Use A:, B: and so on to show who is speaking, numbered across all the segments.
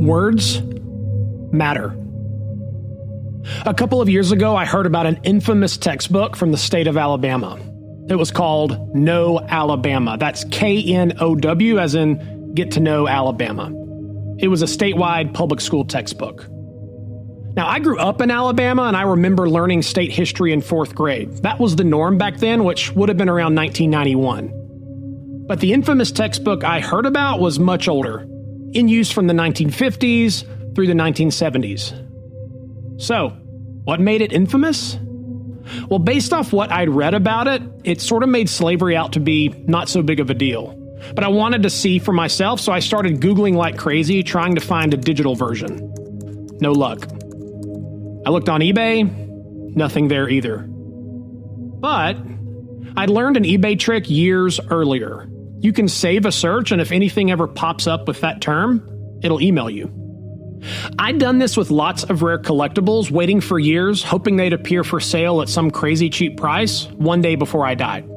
A: Words matter. A couple of years ago, I heard about an infamous textbook from the state of Alabama. It was called Know Alabama. That's K-N-O-W, as in get to know Alabama. It was a statewide public school textbook. Now, I grew up in Alabama, and I remember learning state history in 4th grade. That was the norm back then, which would have been around 1991. But the infamous textbook I heard about was much older, in use from the 1950s through the 1970s. So, what made it infamous? Well, based off what I'd read about it, it sort of made slavery out to be not so big of a deal. But I wanted to see for myself, so I started Googling like crazy, trying to find a digital version. No luck. I looked on eBay, nothing there either. But I'd learned an eBay trick years earlier. You can save a search, and if anything ever pops up with that term, it'll email you. I'd done this with lots of rare collectibles, waiting for years, hoping they'd appear for sale at some crazy cheap price one day before I died.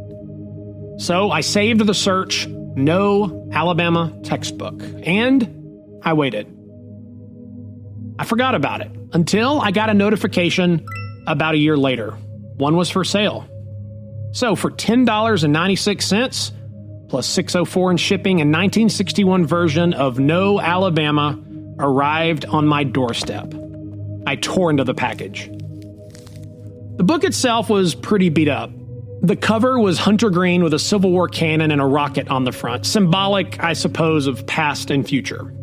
A: So I saved the search, Know Alabama textbook, and I waited. I forgot about it until I got a notification about a year later. One was for sale. So for $10.96 plus $6.04 in shipping, a 1961 version of Know Alabama arrived on my doorstep. I tore into the package. The book itself was pretty beat up. The cover was hunter green with a Civil War cannon and a rocket on the front, symbolic, I suppose, of past and future.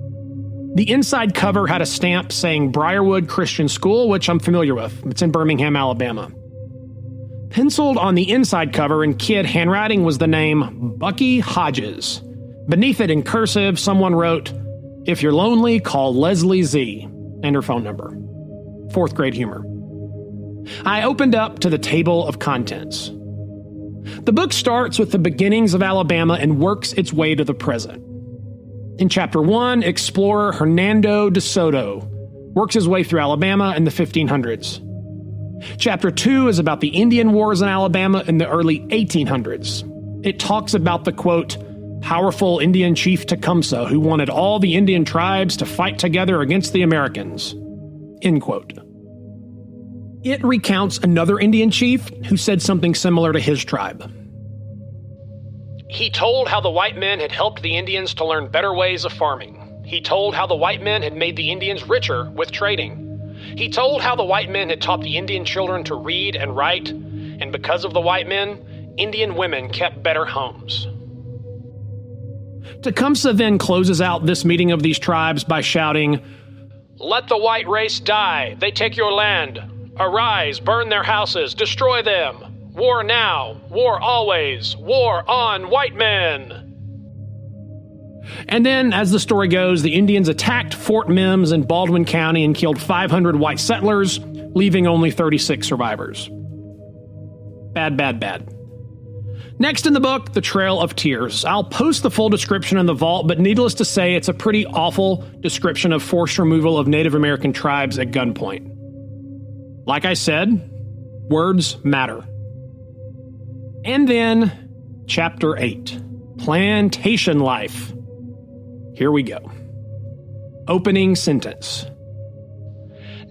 A: The inside cover had a stamp saying Briarwood Christian School, which I'm familiar with. It's in Birmingham, Alabama. Penciled on the inside cover in kid handwriting was the name Bucky Hodges. Beneath it in cursive, someone wrote, "If you're lonely, call Leslie Z," and her phone number. 4th grade humor. I opened up to the table of contents. The book starts with the beginnings of Alabama and works its way to the present. In Chapter 1, explorer Hernando de Soto works his way through Alabama in the 1500s. Chapter 2 is about the Indian Wars in Alabama in the early 1800s. It talks about the, quote, powerful Indian chief Tecumseh who wanted all the Indian tribes to fight together against the Americans, end quote. It recounts another Indian chief who said something similar to his tribe. He told how the white men had helped the Indians to learn better ways of farming. He told how the white men had made the Indians richer with trading. He told how the white men had taught the Indian children to read and write, and because of the white men, Indian women kept better homes. Tecumseh then closes out this meeting of these tribes by shouting, "Let the white race die! They take your land! Arise, burn their houses, destroy them! War now, war always, war on white men!" And then, as the story goes, the Indians attacked Fort Mims in Baldwin County and killed 500 white settlers, leaving only 36 survivors. Bad, bad, bad. Next in the book, The Trail of Tears. I'll post the full description in the vault, but needless to say, it's a pretty awful description of forced removal of Native American tribes at gunpoint. Like I said, words matter. And then, Chapter 8, Plantation Life. Here we go. Opening sentence.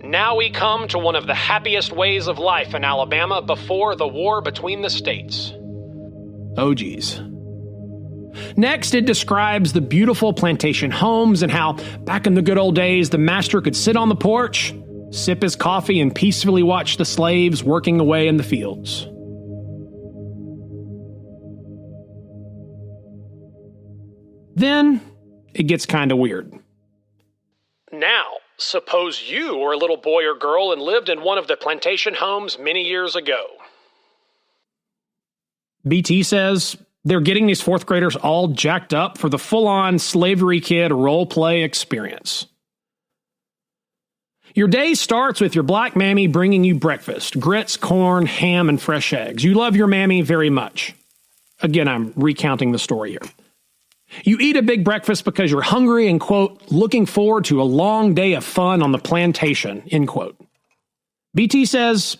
A: Now we come to one of the happiest ways of life in Alabama before the war between the states. Oh, geez. Next, it describes the beautiful plantation homes and how, back in the good old days, the master could sit on the porch, sip his coffee, and peacefully watch the slaves working away in the fields. Then, it gets kind of weird. Now, suppose you were a little boy or girl and lived in one of the plantation homes many years ago. BT says they're getting these 4th graders all jacked up for the full-on slavery kid role-play experience. Your day starts with your black mammy bringing you breakfast, grits, corn, ham, and fresh eggs. You love your mammy very much. Again, I'm recounting the story here. You eat a big breakfast because you're hungry and, quote, looking forward to a long day of fun on the plantation, end quote. BT says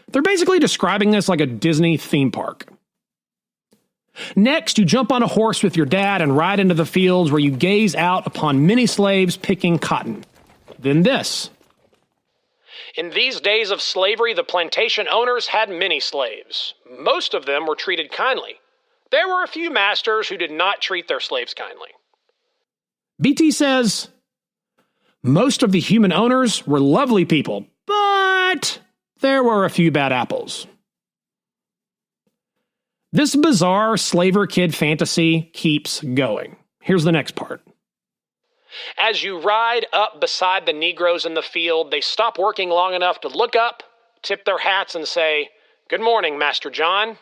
A: they're basically describing this like a Disney theme park. Next, you jump on a horse with your dad and ride into the fields where you gaze out upon many slaves picking cotton. Then this. In these days of slavery, the plantation owners had many slaves. Most of them were treated kindly. There were a few masters who did not treat their slaves kindly. BT says, most of the human owners were lovely people, but there were a few bad apples. This bizarre slaver kid fantasy keeps going. Here's the next part. As you ride up beside the Negroes in the field, they stop working long enough to look up, tip their hats, and say, "Good morning, Master John."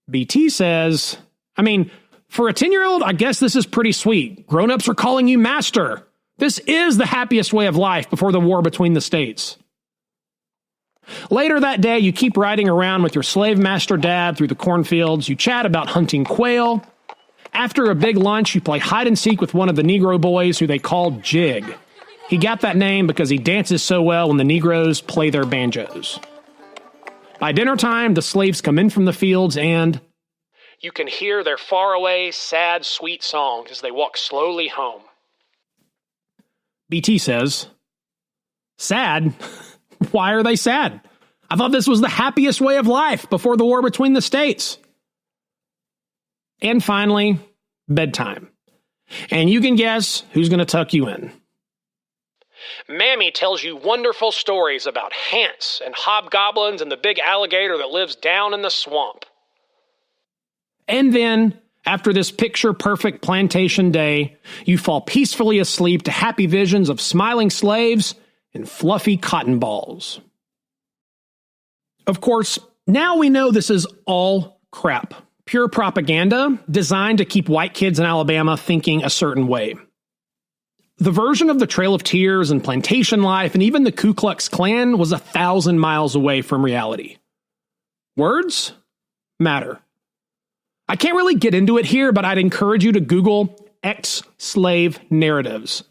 A: BT says, for a 10-year-old, I guess this is pretty sweet. Grown-ups are calling you master. This is the happiest way of life before the war between the states. Later that day, you keep riding around with your slave master dad through the cornfields. You chat about hunting quail. After a big lunch, you play hide and seek with one of the Negro boys who they called Jig. He got that name because he dances so well when the Negroes play their banjos. By dinner time, the slaves come in from the fields and you can hear their faraway, sad, sweet songs as they walk slowly home. BT says, sad? Why are they sad? I thought this was the happiest way of life before the war between the states. And finally, bedtime. And you can guess who's going to tuck you in. Mammy tells you wonderful stories about hants and hobgoblins and the big alligator that lives down in the swamp. And then, after this picture-perfect plantation day, you fall peacefully asleep to happy visions of smiling slaves and fluffy cotton balls. Of course, now we know this is all crap. Pure propaganda designed to keep white kids in Alabama thinking a certain way. The version of the Trail of Tears and plantation life and even the Ku Klux Klan was 1,000 miles away from reality. Words matter. I can't really get into it here, but I'd encourage you to Google ex-slave narratives.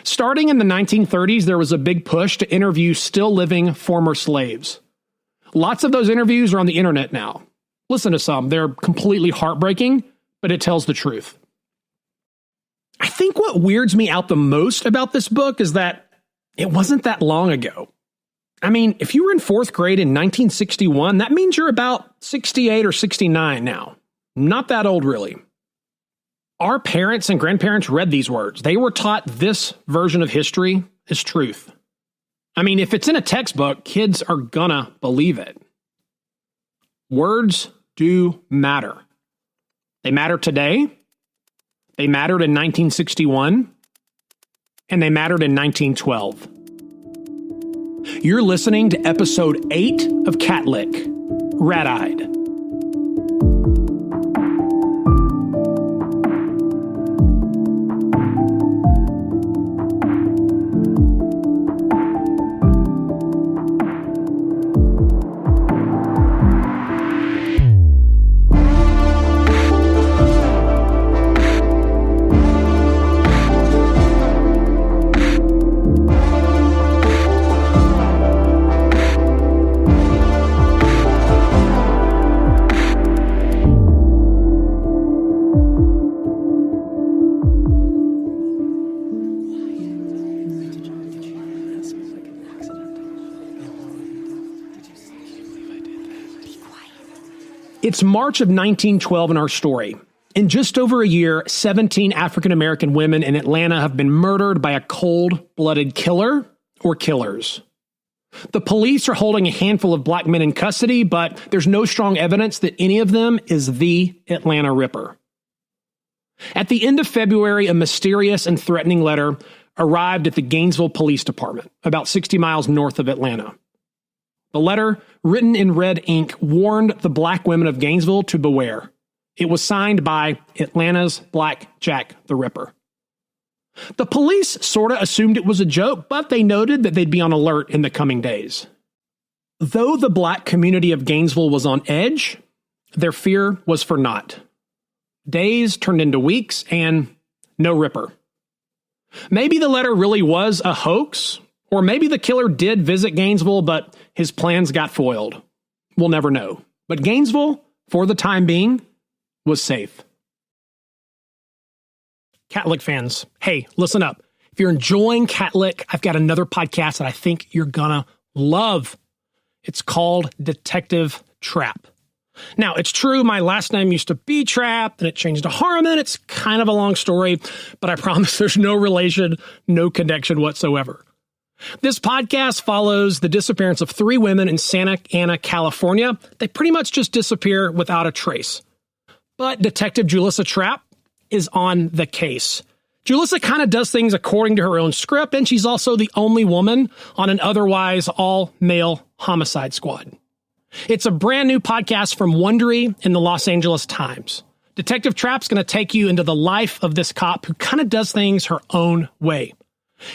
A: Starting in the 1930s, there was a big push to interview still living former slaves. Lots of those interviews are on the internet now. Listen to some. They're completely heartbreaking, but it tells the truth. I think what weirds me out the most about this book is that it wasn't that long ago. If you were in 4th grade in 1961, that means you're about 68 or 69 now. Not that old, really. Our parents and grandparents read these words. They were taught this version of history is truth. If it's in a textbook, kids are gonna believe it. Words do matter. They matter today. They mattered in 1961. And they mattered in 1912. You're listening to episode 8 of CATLICK, Rat-Eyed. It's March of 1912 in our story. In just over a year, 17 African-American women in Atlanta have been murdered by a cold-blooded killer or killers. The police are holding a handful of black men in custody, but there's no strong evidence that any of them is the Atlanta Ripper. At the end of February, a mysterious and threatening letter arrived at the Gainesville Police Department, about 60 miles north of Atlanta. The letter, written in red ink, warned the black women of Gainesville to beware. It was signed by Atlanta's Black Jack the Ripper. The police sort of assumed it was a joke, but they noted that they'd be on alert in the coming days. Though the black community of Gainesville was on edge, their fear was for naught. Days turned into weeks, and no Ripper. Maybe the letter really was a hoax, or maybe the killer did visit Gainesville, but his plans got foiled. We'll never know. But Gainesville for the time being, was safe. CATLICK fans, hey, listen up. If you're enjoying CATLICK, I've got another podcast that I think you're gonna love. It's called Detective Trap. Now, it's true, my last name used to be Trap, and it changed to Harmon. It's kind of a long story, but I promise there's no relation, no connection whatsoever. This podcast follows the disappearance of 3 women in Santa Ana, California. They pretty much just disappear without a trace. But Detective Julissa Trapp is on the case. Julissa kind of does things according to her own script, and she's also the only woman on an otherwise all-male homicide squad. It's a brand new podcast from Wondery and the Los Angeles Times. Detective Trapp's going to take you into the life of this cop who kind of does things her own way.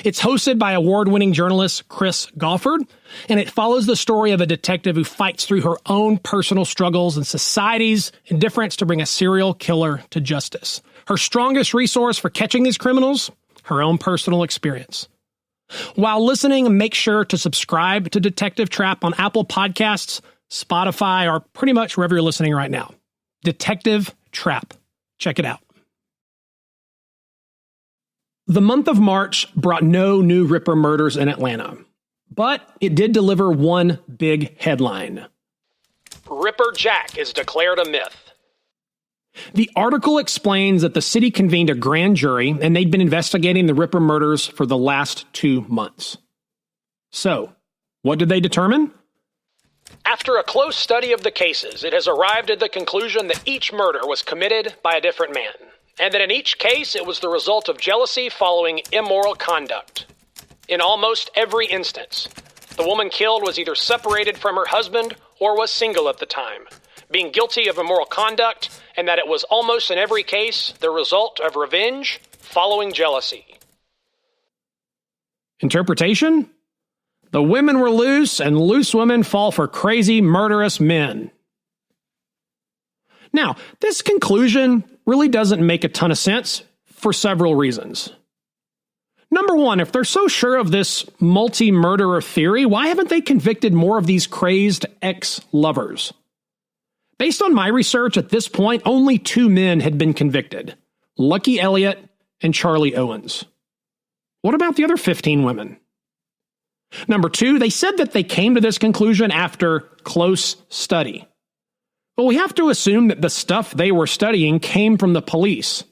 A: It's hosted by award-winning journalist Chris Goffard, and it follows the story of a detective who fights through her own personal struggles and society's indifference to bring a serial killer to justice. Her strongest resource for catching these criminals, her own personal experience. While listening, make sure to subscribe to Detective Trap on Apple Podcasts, Spotify, or pretty much wherever you're listening right now. Detective Trap. Check it out. The month of March brought no new Ripper murders in Atlanta, but it did deliver one big headline. Ripper Jack is declared a myth. The article explains that the city convened a grand jury and they'd been investigating the Ripper murders for the last 2 months. So, what did they determine? After a close study of the cases, it has arrived at the conclusion that each murder was committed by a different man, and that in each case it was the result of jealousy following immoral conduct. In almost every instance, the woman killed was either separated from her husband or was single at the time, being guilty of immoral conduct, and that it was almost in every case the result of revenge following jealousy. Interpretation? The women were loose, and loose women fall for crazy, murderous men. Now, this conclusion really doesn't make a ton of sense for several reasons. Number one, if they're so sure of this multi-murderer theory, why haven't they convicted more of these crazed ex-lovers? Based on my research, at this point, only 2 men had been convicted, Lucky Elliott and Charlie Owens. What about the other 15 women? Number 2, they said that they came to this conclusion after close study. Well, we have to assume that the stuff they were studying came from the police.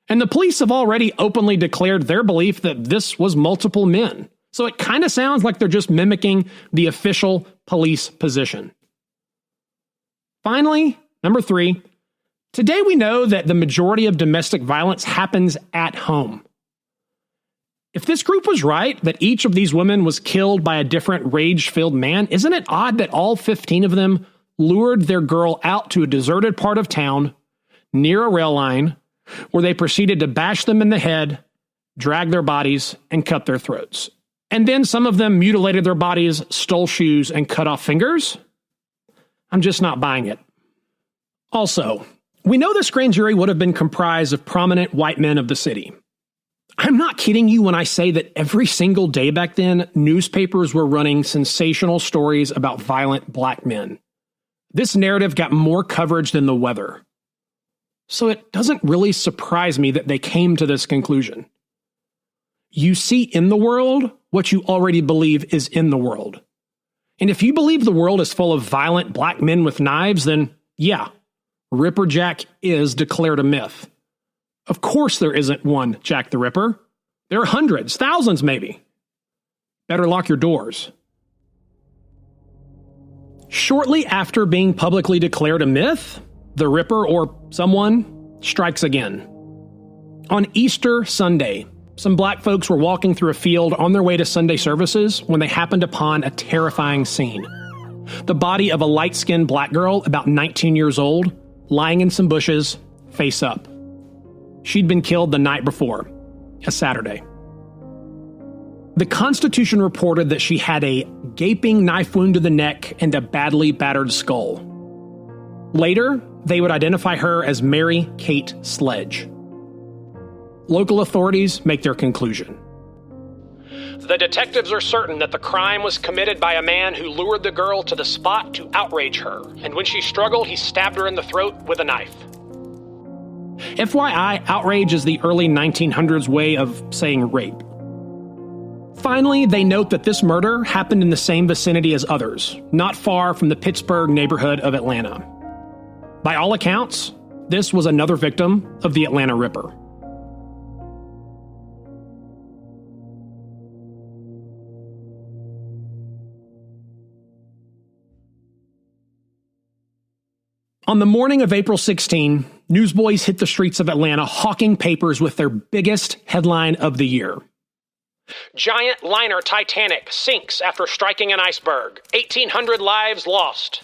A: And the police have already openly declared their belief that this was multiple men. So it kind of sounds like they're just mimicking the official police position. Finally, number 3, today we know that the majority of domestic violence happens at home. If this group was right, that each of these women was killed by a different rage-filled man, isn't it odd that all 15 of them lured their girl out to a deserted part of town, near a rail line, where they proceeded to bash them in the head, drag their bodies, and cut their throats? And then some of them mutilated their bodies, stole shoes, and cut off fingers? I'm just not buying it. Also, we know this grand jury would have been comprised of prominent white men of the city. I'm not kidding you when I say that every single day back then, newspapers were running sensational stories about violent black men. This narrative got more coverage than the weather. So it doesn't really surprise me that they came to this conclusion. You see in the world what you already believe is in the world. And if you believe the world is full of violent black men with knives, then yeah, Ripper Jack is declared a myth. Of course there isn't one Jack the Ripper. There are hundreds, thousands maybe. Better lock your doors. Shortly after being publicly declared a myth, the Ripper, or someone, strikes again. On Easter Sunday, some black folks were walking through a field on their way to Sunday services when they happened upon a terrifying scene. The body of a light-skinned black girl, about 19 years old, lying in some bushes, face up. She'd been killed the night before, a Saturday. The Constitution reported that she had a gaping knife wound to the neck and a badly battered skull. Later, they would identify her as Mary Kate Sledge. Local authorities make their conclusion. The detectives are certain that the crime was committed by a man who lured the girl to the spot to outrage her, and when she struggled, he stabbed her in the throat with a knife. FYI, outrage is the early 1900s way of saying rape. Finally, they note that this murder happened in the same vicinity as others, not far from the Pittsburgh neighborhood of Atlanta. By all accounts, this was another victim of the Atlanta Ripper. On the morning of April 16, newsboys hit the streets of Atlanta hawking papers with their biggest headline of the year. Giant liner Titanic sinks after striking an iceberg. 1,800 lives lost.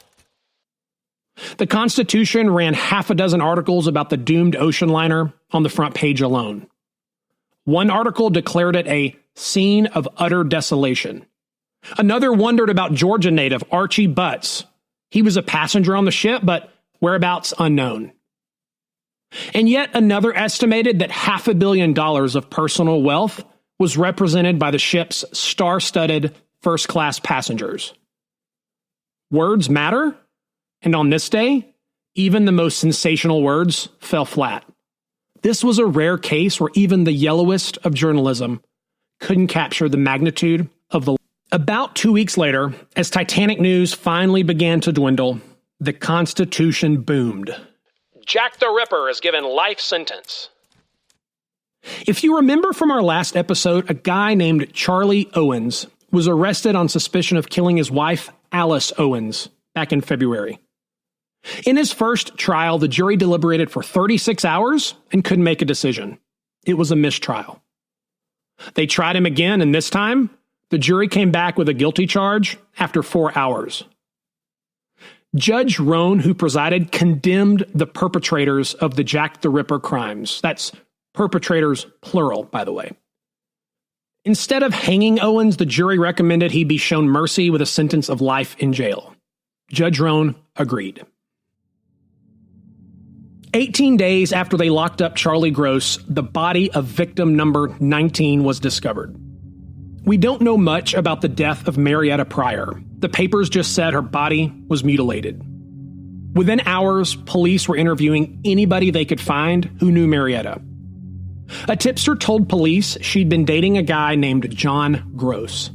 A: The Constitution ran half a dozen articles about the doomed ocean liner on the front page alone. One article declared it a scene of utter desolation. Another wondered about Georgia native Archie Butts. He was a passenger on the ship, but whereabouts unknown. And yet another estimated that $500 million of personal wealth was represented by the ship's star-studded first-class passengers. Words matter, and on this day, even the most sensational words fell flat. This was a rare case where even the yellowest of journalism couldn't capture the magnitude of the... About 2 weeks later, as Titanic news finally began to dwindle, the Constitution boomed. Jack the Ripper is given life sentence. If you remember from our last episode, a guy named Charlie Owens was arrested on suspicion of killing his wife, Alice Owens, back in February. In his first trial, the jury deliberated for 36 hours and couldn't make a decision. It was a mistrial. They tried him again, and this time, the jury came back with a guilty charge after 4 hours. Judge Roan, who presided, condemned the perpetrators of the Jack the Ripper crimes. That's perpetrators, plural, by the way. Instead of hanging Owens, the jury recommended he be shown mercy with a sentence of life in jail. Judge Roan agreed. 18 days after they locked up Charlie Gross, the body of victim number 19 was discovered. We don't know much about the death of Marietta Pryor. The papers just said her body was mutilated. Within hours, police were interviewing anybody they could find who knew Marietta. A tipster told police she'd been dating a guy named John Gross.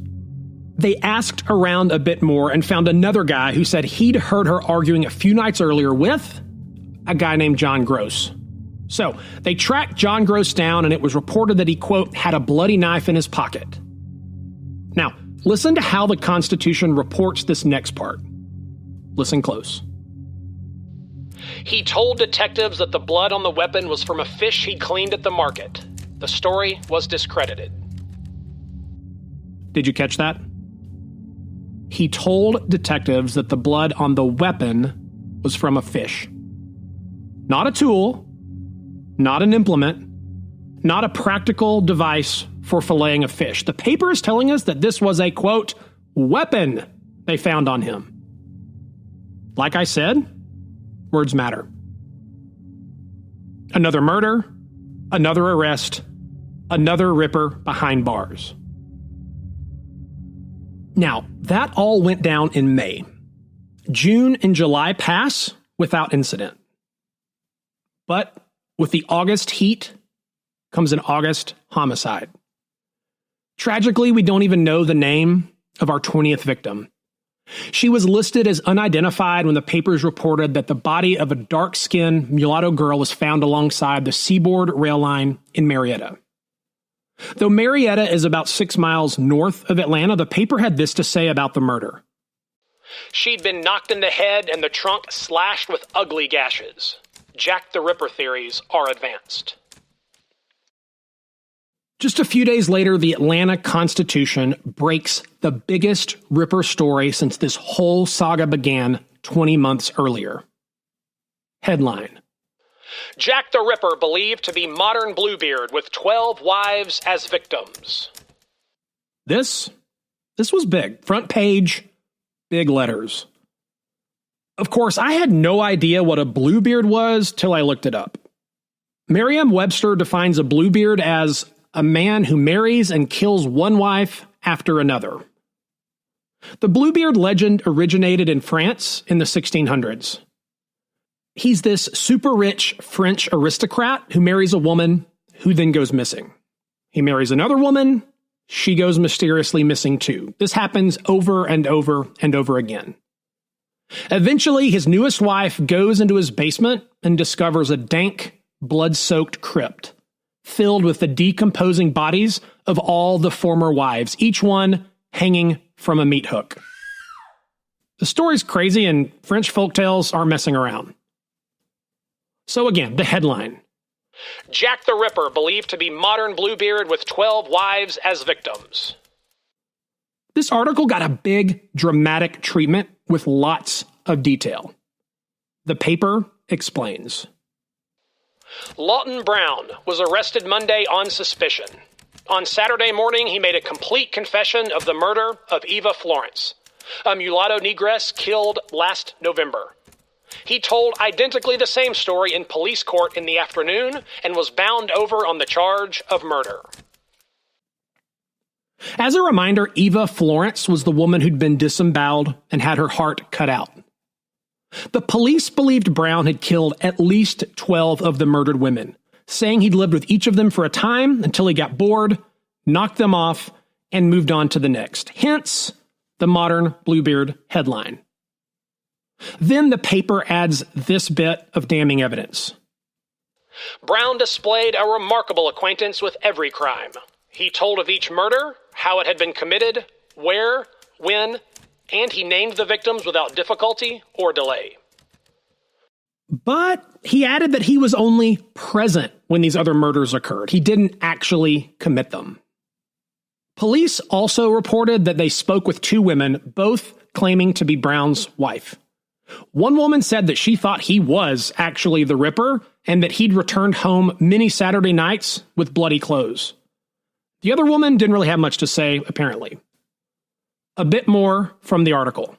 A: They asked around a bit more and found another guy who said he'd heard her arguing a few nights earlier with a guy named John Gross. So they tracked John Gross down, and it was reported that he, quote, had a bloody knife in his pocket. Now, listen to how the Constitution reports this next part. Listen close. He told detectives that the blood on the weapon was from a fish he'd cleaned at the market. The story was discredited. Did you catch that? He told detectives that the blood on the weapon was from a fish. Not a tool, not an implement, not a practical device for filleting a fish. The paper is telling us that this was a, quote, weapon they found on him. Like I said, words matter. Another murder, another arrest, another Ripper behind bars. Now, that all went down in May. June and July pass without incident. But with the August heat comes an August homicide. Tragically, we don't even know the name of our 20th victim. She was listed as unidentified when the papers reported that the body of a dark-skinned mulatto girl was found alongside the Seaboard rail line in Marietta. Though Marietta is about 6 miles north of Atlanta, the paper had this to say about the murder. She'd been knocked in the head and the trunk slashed with ugly gashes. Jack the Ripper theories are advanced. Just a few days later, the Atlanta Constitution breaks the biggest Ripper story since this whole saga began 20 months earlier. Headline: Jack the Ripper believed to be modern Bluebeard with 12 wives as victims. This was big. Front page, big letters. Of course, I had no idea what a Bluebeard was till I looked it up. Merriam-Webster defines a Bluebeard as a man who marries and kills one wife after another. The Bluebeard legend originated in France in the 1600s. He's this super rich French aristocrat who marries a woman who then goes missing. He marries another woman, she goes mysteriously missing too. This happens over and over and over again. Eventually, his newest wife goes into his basement and discovers a dank, blood-soaked crypt filled with the decomposing bodies of all the former wives, each one hanging from a meat hook. The story's crazy and French folktales aren't messing around. So again, the headline. Jack the Ripper believed to be modern Bluebeard with 12 wives as victims. This article got a big, dramatic treatment with lots of detail. The paper explains. Lawton Brown was arrested Monday on suspicion. On Saturday morning, he made a complete confession of the murder of Eva Florence, a mulatto negress killed last November. He told identically the same story in police court in the afternoon and was bound over on the charge of murder. As a reminder, Eva Florence was the woman who'd been disemboweled and had her heart cut out. The police believed Brown had killed at least 12 of the murdered women, saying he'd lived with each of them for a time until he got bored, knocked them off, and moved on to the next. Hence, the modern Bluebeard headline. Then the paper adds this bit of damning evidence. Brown displayed a remarkable acquaintance with every crime. He told of each murder, how it had been committed, where, when, and he named the victims without difficulty or delay. But he added that he was only present when these other murders occurred. He didn't actually commit them. Police also reported that they spoke with two women, both claiming to be Brown's wife. One woman said that she thought he was actually the Ripper and that he'd returned home many Saturday nights with bloody clothes. The other woman didn't really have much to say, apparently. A bit more from the article.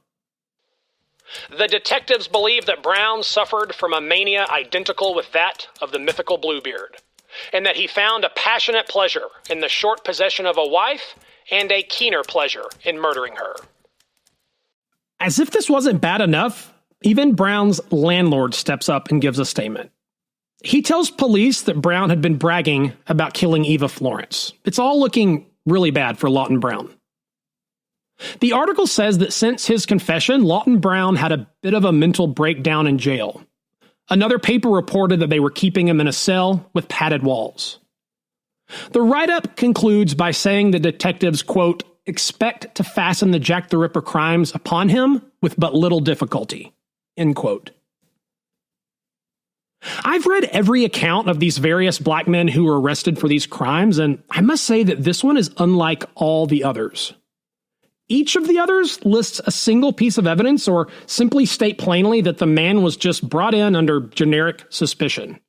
A: The detectives believe that Brown suffered from a mania identical with that of the mythical Bluebeard, and that he found a passionate pleasure in the short possession of a wife and a keener pleasure in murdering her. As if this wasn't bad enough, even Brown's landlord steps up and gives a statement. He tells police that Brown had been bragging about killing Eva Florence. It's all looking really bad for Lawton Brown. The article says that since his confession, Lawton Brown had a bit of a mental breakdown in jail. Another paper reported that they were keeping him in a cell with padded walls. The write-up concludes by saying the detectives, quote, expect to fasten the Jack the Ripper crimes upon him with but little difficulty, end quote. I've read every account of these various black men who were arrested for these crimes, and I must say that this one is unlike all the others. Each of the others lists a single piece of evidence or simply state plainly that the man was just brought in under generic suspicion.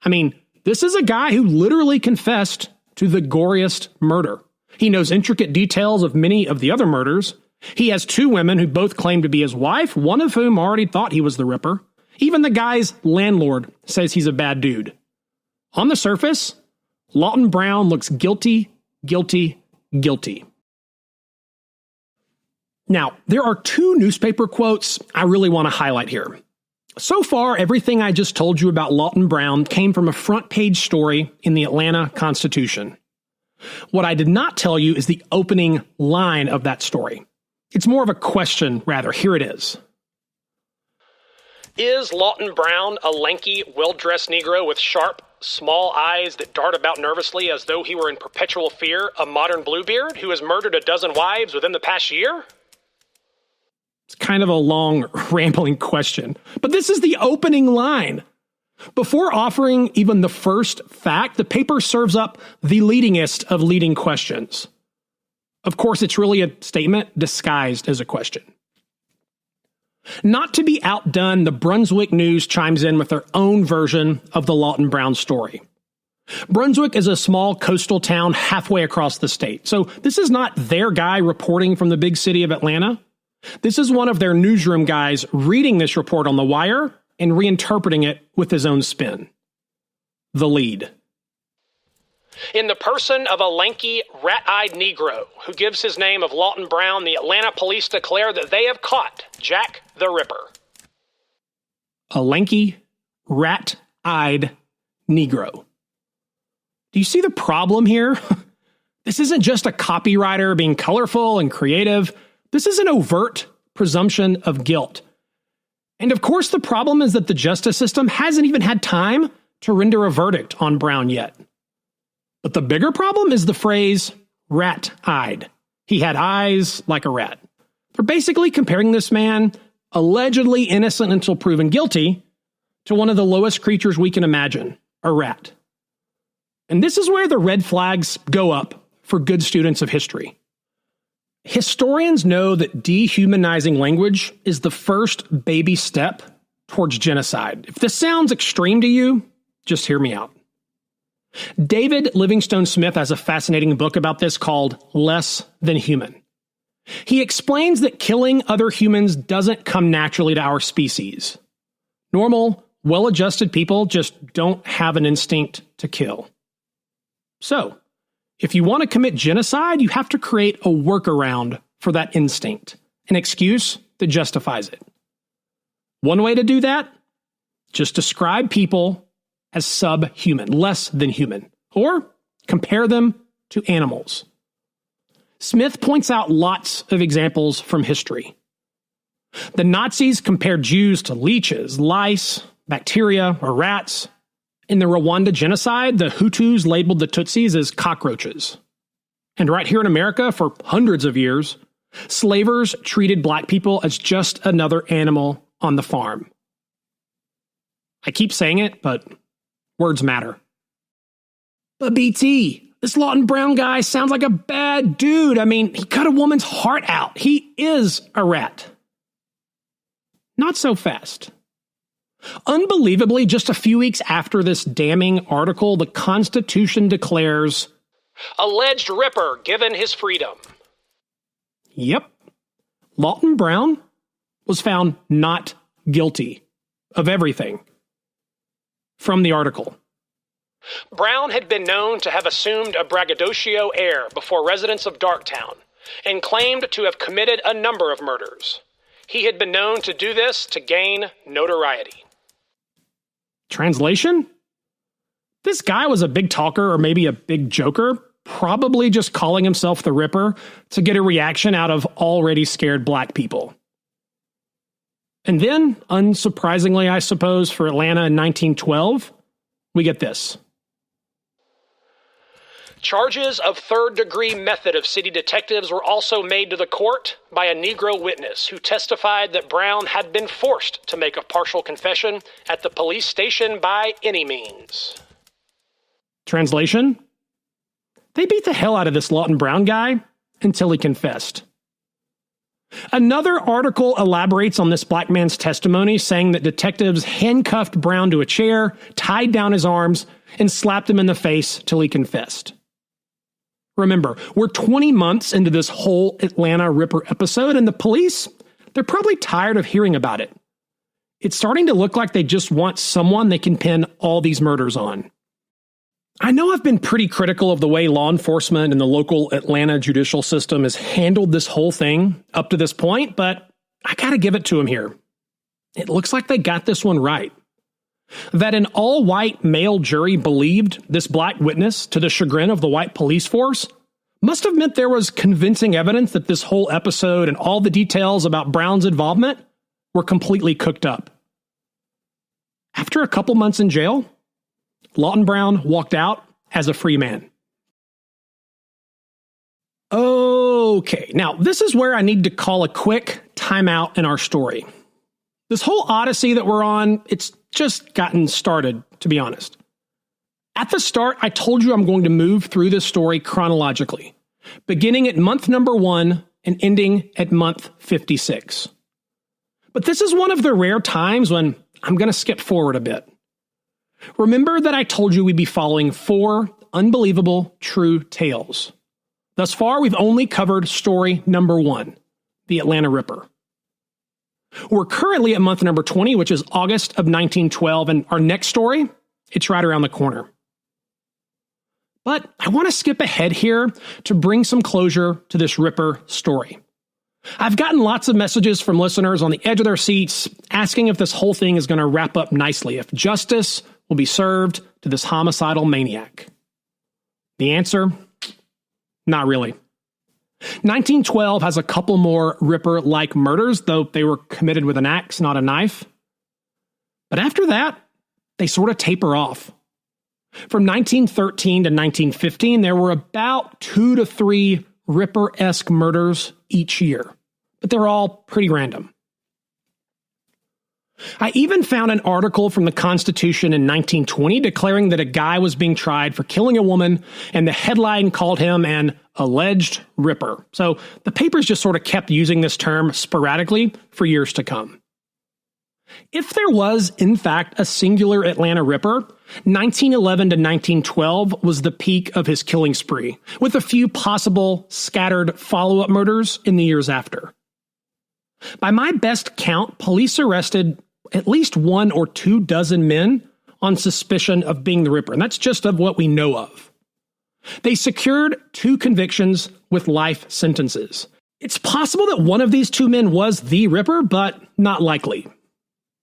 A: I mean, this is a guy who literally confessed to the goriest murder. He knows intricate details of many of the other murders. He has two women who both claim to be his wife, one of whom already thought he was the Ripper. Even the guy's landlord says he's a bad dude. On the surface, Lawton Brown looks guilty, guilty, guilty. Now, there are two newspaper quotes I really want to highlight here. So far, everything I just told you about Lawton Brown came from a front-page story in the Atlanta Constitution. What I did not tell you is the opening line of that story. It's more of a question, rather. Here it is. Is Lawton Brown a lanky, well-dressed Negro with sharp, small eyes that dart about nervously as though he were in perpetual fear, a modern Bluebeard who has murdered a dozen wives within the past year? It's kind of a long, rambling question, but this is the opening line. Before offering even the first fact, the paper serves up the leadingest of leading questions. Of course, it's really a statement disguised as a question. Not to be outdone, the Brunswick News chimes in with their own version of the Lawton Brown story. Brunswick is a small coastal town halfway across the state, so this is not their guy reporting from the big city of Atlanta. This is one of their newsroom guys reading this report on the wire and reinterpreting it with his own spin. The lead. in the person of a lanky, rat-eyed Negro who gives his name of Lawton Brown, the Atlanta police declare that they have caught Jack the Ripper. A lanky, rat-eyed Negro. Do you see the problem here? This isn't just a copywriter being colorful and creative. This is an overt presumption of guilt. And of course, the problem is that the justice system hasn't even had time to render a verdict on Brown yet. But the bigger problem is the phrase rat-eyed. He had eyes like a rat. They're basically comparing this man, allegedly innocent until proven guilty, to one of the lowest creatures we can imagine, a rat. And this is where the red flags go up for good students of history. Historians know that dehumanizing language is the first baby step towards genocide. If this sounds extreme to you, just hear me out. David Livingstone Smith has a fascinating book about this called Less Than Human. He explains that killing other humans doesn't come naturally to our species. Normal, well-adjusted people just don't have an instinct to kill. So, if you want to commit genocide, you have to create a workaround for that instinct, an excuse that justifies it. One way to do that? Just describe people as subhuman, less than human, or compare them to animals. Smith points out lots of examples from history. The Nazis compared Jews to leeches, lice, bacteria, or rats. In the Rwanda genocide, the Hutus labeled the Tutsis as cockroaches. And right here in America, for hundreds of years, slavers treated black people as just another animal on the farm. I keep saying it, but words matter. But BT, this Lawton Brown guy sounds like a bad dude. I mean, he cut a woman's heart out. He is a rat. Not so fast. Unbelievably, just a few weeks after this damning article, the Constitution declares, "Alleged Ripper given his freedom." Yep. Lawton Brown was found not guilty of everything from the article. Brown had been known to have assumed a braggadocio air before residents of Darktown and claimed to have committed a number of murders. He had been known to do this to gain notoriety. Translation? This guy was a big talker or maybe a big joker, probably just calling himself the Ripper to get a reaction out of already scared black people. And then, unsurprisingly, I suppose, for Atlanta in 1912, we get this. Charges of third-degree method of city detectives were also made to the court by a Negro witness who testified that Brown had been forced to make a partial confession at the police station by any means. Translation? They beat the hell out of this Lawton Brown guy until he confessed. Another article elaborates on this black man's testimony, saying that detectives handcuffed Brown to a chair, tied down his arms, and slapped him in the face till he confessed. Remember, we're 20 months into this whole Atlanta Ripper episode, and the police, they're probably tired of hearing about it. It's starting to look like they just want someone they can pin all these murders on. I know I've been pretty critical of the way law enforcement and the local Atlanta judicial system has handled this whole thing up to this point, but I gotta give it to them here. It looks like they got this one right. That an all-white male jury believed this black witness to the chagrin of the white police force must have meant there was convincing evidence that this whole episode and all the details about Brown's involvement were completely cooked up. After a couple months in jail, Lawton Brown walked out as a free man. Okay, now this is where I need to call a quick timeout in our story. This whole odyssey that we're on, it's just gotten started, to be honest. At the start, I told you I'm going to move through this story chronologically, beginning at month number 1 and ending at month 56. But this is one of the rare times when I'm going to skip forward a bit. Remember that I told you we'd be following 4 unbelievable true tales. Thus far, we've only covered story number 1, the Atlanta Ripper. We're currently at month number 20, which is August of 1912, and our next story, it's right around the corner. But I want to skip ahead here to bring some closure to this Ripper story. I've gotten lots of messages from listeners on the edge of their seats asking if this whole thing is going to wrap up nicely, if justice will be served to this homicidal maniac. The answer? Not really. 1912 has a couple more Ripper-like murders, though they were committed with an axe, not a knife. But after that, they sort of taper off. From 1913 to 1915, there were about 2 to 3 Ripper-esque murders each year, but they're all pretty random. I even found an article from the Constitution in 1920 declaring that a guy was being tried for killing a woman, and the headline called him an alleged Ripper. So the papers just sort of kept using this term sporadically for years to come. If there was, in fact, a singular Atlanta Ripper, 1911 to 1912 was the peak of his killing spree, with a few possible scattered follow-up murders in the years after. By my best count, police arrested at least 1 or 2 dozen men on suspicion of being the Ripper, and that's just of what we know of. They secured 2 convictions with life sentences. It's possible that one of these 2 men was the Ripper, but not likely.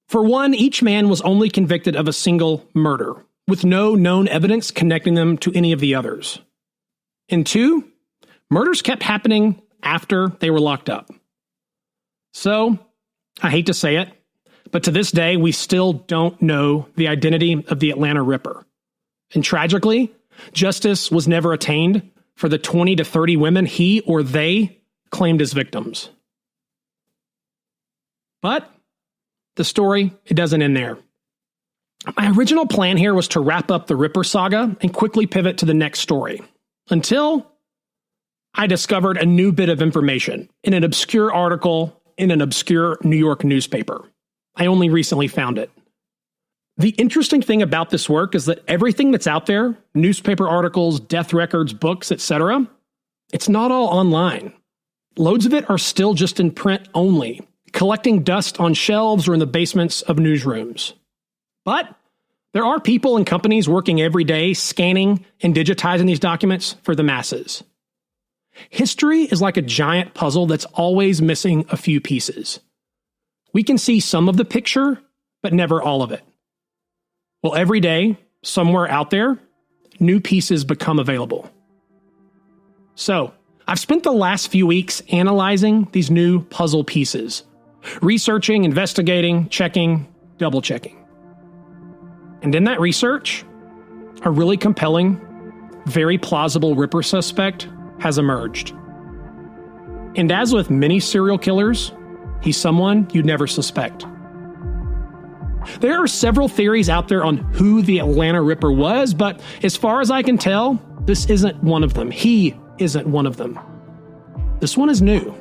A: For one, each man was only convicted of a single murder, with no known evidence connecting them to any of the others. And 2, murders kept happening after they were locked up. So, I hate to say it, but to this day, we still don't know the identity of the Atlanta Ripper. And tragically, justice was never attained for the 20 to 30 women he or they claimed as victims. But the story, it doesn't end there. My original plan here was to wrap up the Ripper saga and quickly pivot to the next story, until I discovered a new bit of information in an obscure article in an obscure New York newspaper. I only recently found it. The interesting thing about this work is that everything that's out there, newspaper articles, death records, books, etc., it's not all online. Loads of it are still just in print only, collecting dust on shelves or in the basements of newsrooms. But there are people and companies working every day scanning and digitizing these documents for the masses. History is like a giant puzzle that's always missing a few pieces. We can see some of the picture, but never all of it. Well, every day, somewhere out there, new pieces become available. So, I've spent the last few weeks analyzing these new puzzle pieces, researching, investigating, checking, double-checking. And in that research, a really compelling, very plausible Ripper suspect has emerged. And as with many serial killers, he's someone you'd never suspect. There are several theories out there on who the Atlanta Ripper was, but as far as I can tell, this isn't one of them. He isn't one of them. This one is new.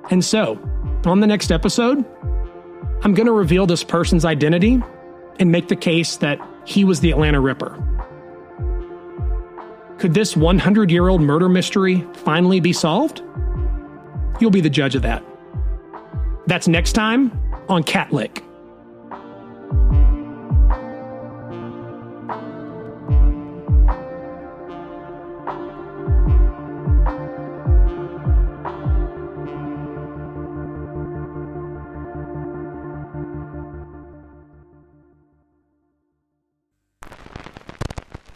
A: And so, on the next episode, I'm going to reveal this person's identity and make the case that he was the Atlanta Ripper. Could this 100-year-old murder mystery finally be solved? You'll be the judge of that. That's next time on CATLICK.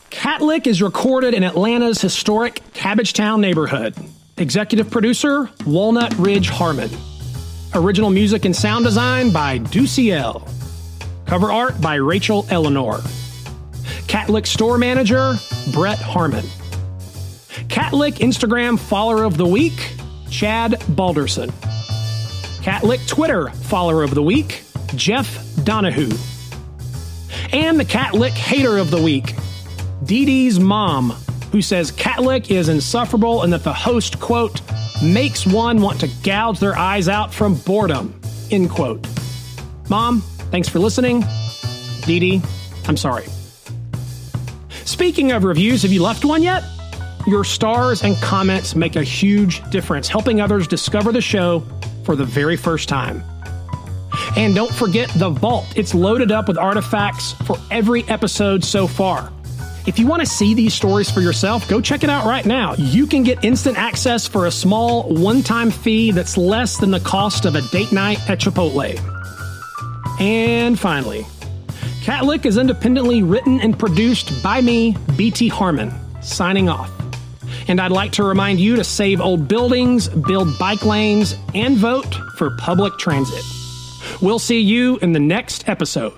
A: CATLICK is recorded in Atlanta's historic Cabbagetown neighborhood. Executive producer, Walnut Ridge Harmon. Original music and sound design by Duciel. Cover art by Rachel Eleanor. CATLICK store manager, Brett Harmon. CATLICK Instagram follower of the week, Chad Balderson. CATLICK Twitter follower of the week, Jeff Donahue. And the CATLICK hater of the week, Dee Dee's mom, who says CATLICK is insufferable and that the host, quote, makes one want to gouge their eyes out from boredom, end quote. Mom, thanks for listening. Dee Dee, I'm sorry. Speaking of reviews, have you left one yet? Your stars and comments make a huge difference, helping others discover the show for the very first time. And don't forget the vault. It's loaded up with artifacts for every episode so far. If you want to see these stories for yourself, go check it out right now. You can get instant access for a small one-time fee that's less than the cost of a date night at Chipotle. And finally, CATLICK is independently written and produced by me, BT Harmon, signing off. And I'd like to remind you to save old buildings, build bike lanes, and vote for public transit. We'll see you in the next episode.